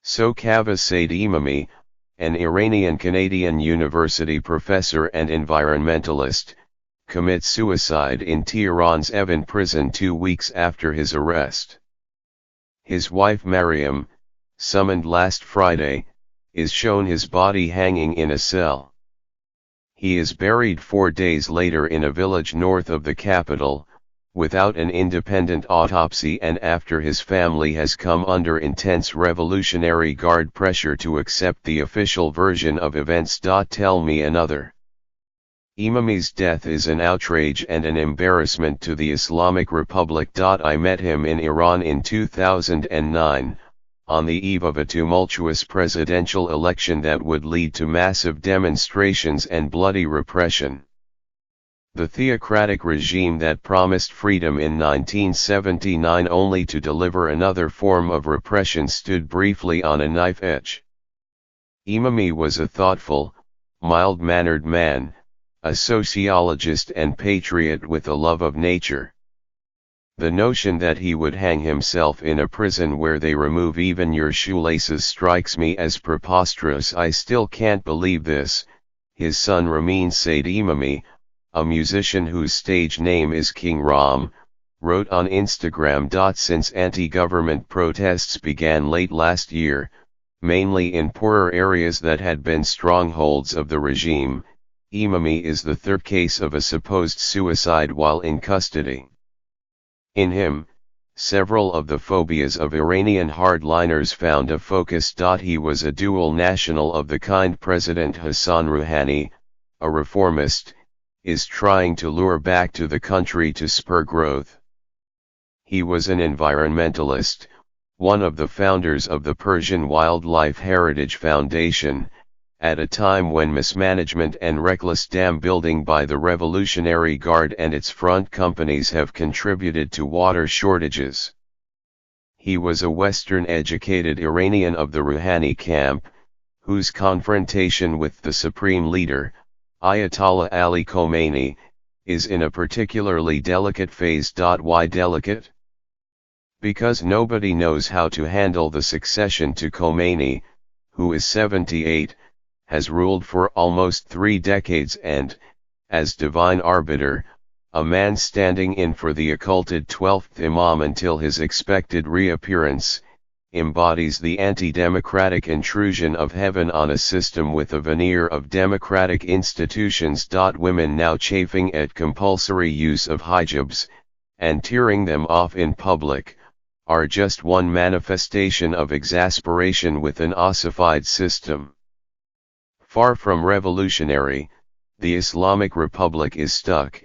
Sokava Said Imami, an Iranian-Canadian university professor and environmentalist, commits suicide in Tehran's Evin prison 2 weeks after his arrest. His wife Mariam, summoned last Friday, is shown his body hanging in a cell. He is buried 4 days later in a village north of the capital, without an independent autopsy and after his family has come under intense Revolutionary Guard pressure to accept the official version of events. Tell me another. Imami's death is an outrage and an embarrassment to the Islamic Republic. I met him in Iran in 2009, on the eve of a tumultuous presidential election that would lead to massive demonstrations and bloody repression. The theocratic regime that promised freedom in 1979 only to deliver another form of repression stood briefly on a knife edge. Imami was a thoughtful, mild-mannered man, a sociologist and patriot with a love of nature. The notion that he would hang himself in a prison where they remove even your shoelaces strikes me as preposterous. I still can't believe this. His son Ramin Said Imami, a musician whose stage name is King Ram, wrote on Instagram. Since anti-government protests began late last year, mainly in poorer areas that had been strongholds of the regime, Imami is the third case of a supposed suicide while in custody. In him, several of the phobias of Iranian hardliners found a focus. He was a dual national of the kind President Hassan Rouhani, a reformist, is trying to lure back to the country to spur growth. He was an environmentalist, one of the founders of the Persian Wildlife Heritage Foundation, at a time when mismanagement and reckless dam building by the Revolutionary Guard and its front companies have contributed to water shortages. He was a Western-educated Iranian of the Rouhani camp, whose confrontation with the supreme leader, Ayatollah Ali Khomeini, is in a particularly delicate phase. Why delicate? Because nobody knows how to handle the succession to Khomeini, who is 78, has ruled for almost 3 decades and, as divine arbiter, a man standing in for the occulted 12th Imam until his expected reappearance, embodies the anti-democratic intrusion of heaven on a system with a veneer of democratic institutions. Women now chafing at compulsory use of hijabs, and tearing them off in public, are just one manifestation of exasperation with an ossified system. Far from revolutionary, the Islamic Republic is stuck,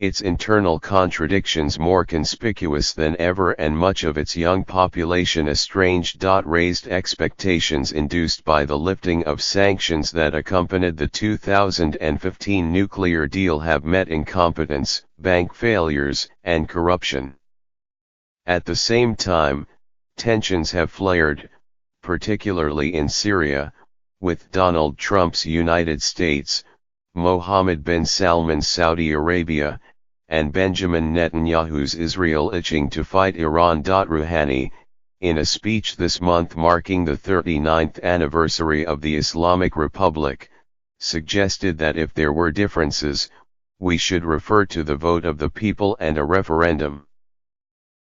its internal contradictions more conspicuous than ever and much of its young population estranged. Raised expectations induced by the lifting of sanctions that accompanied the 2015 nuclear deal have met incompetence, bank failures, and corruption. At the same time, tensions have flared, particularly in Syria, with Donald Trump's United States, Mohammed bin Salman's Saudi Arabia, and Benjamin Netanyahu's Israel itching to fight Iran. Rouhani, in a speech this month marking the 39th anniversary of the Islamic Republic, suggested that if there were differences, we should refer to the vote of the people and a referendum.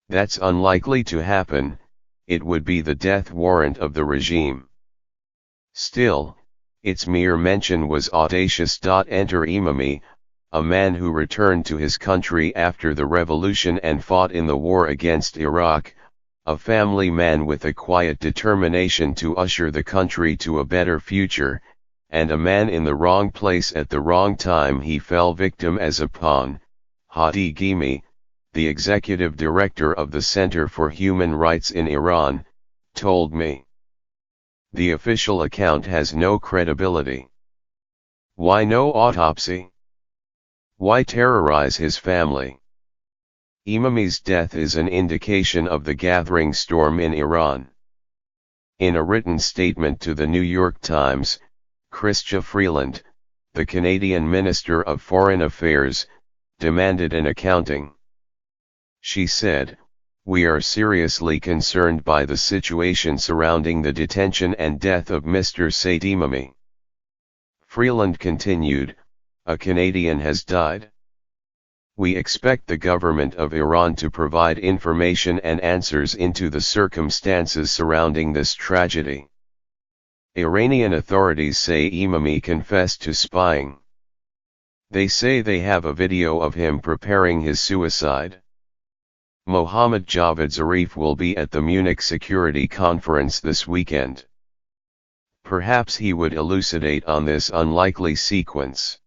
That's unlikely to happen, it would be the death warrant of the regime. Still, its mere mention was audacious. Enter Imami, a man who returned to his country after the revolution and fought in the war against Iraq, a family man with a quiet determination to usher the country to a better future, and a man in the wrong place at the wrong time. He fell victim as a pawn. Hadi Ghimi, the executive director of the Center for Human Rights in Iran, told me. The official account has no credibility. Why no autopsy? Why terrorize his family? Imami's death is an indication of the gathering storm in Iran. In a written statement to the New York Times, Chrystia Freeland, the Canadian Minister of Foreign Affairs, demanded an accounting. She said, We are seriously concerned by the situation surrounding the detention and death of Mr. Said Imami. Freeland continued, a Canadian has died. We expect the government of Iran to provide information and answers into the circumstances surrounding this tragedy. Iranian authorities say Imami confessed to spying. They say they have a video of him preparing his suicide. Mohammad Javad Zarif will be at the Munich Security Conference this weekend. Perhaps he would elucidate on this unlikely sequence.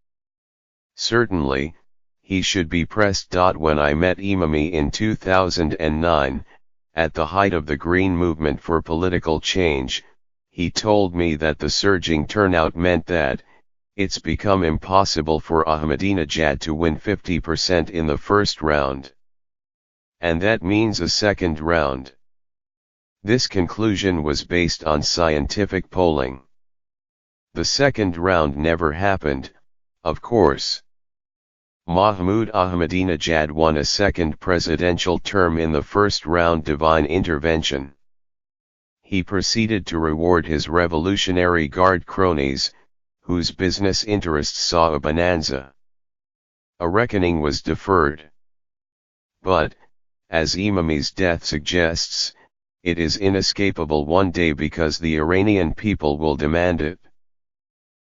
Certainly, he should be pressed. When I met Imami in 2009, at the height of the Green Movement for political change, he told me that the surging turnout meant that, it's become impossible for Ahmadinejad to win 50% in the first round. And that means a second round. This conclusion was based on scientific polling. The second round never happened, of course. Mahmoud Ahmadinejad won a second presidential term in the first round divine intervention. He proceeded to reward his Revolutionary Guard cronies, whose business interests saw a bonanza. A reckoning was deferred. But, as Imami's death suggests, it is inescapable one day because the Iranian people will demand it.